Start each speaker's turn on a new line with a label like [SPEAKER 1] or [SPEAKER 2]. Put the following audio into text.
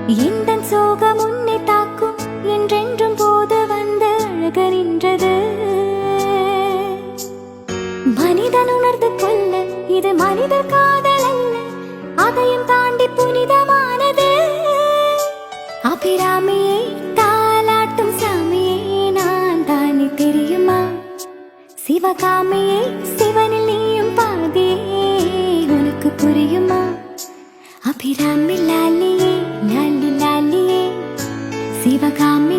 [SPEAKER 1] எந்தன் சோகம் உன்னை தாக்கும் என்றென்றும் போது வந்து அழக நின்றது. மனிதன் உணர்ந்து கொள்ள இது மனித காதல் அல்ல, அதையும் தாண்டி புனிதமானது. அபிராமியை தாலாட்டும் சாமியே நான் தானே தெரியுமா? சிவகாமியை சிவனில் நீயும் பாதியே உனக்கு புரியுமா? அபிராமி லாலியே லாலி லாலியே, சிவகாமி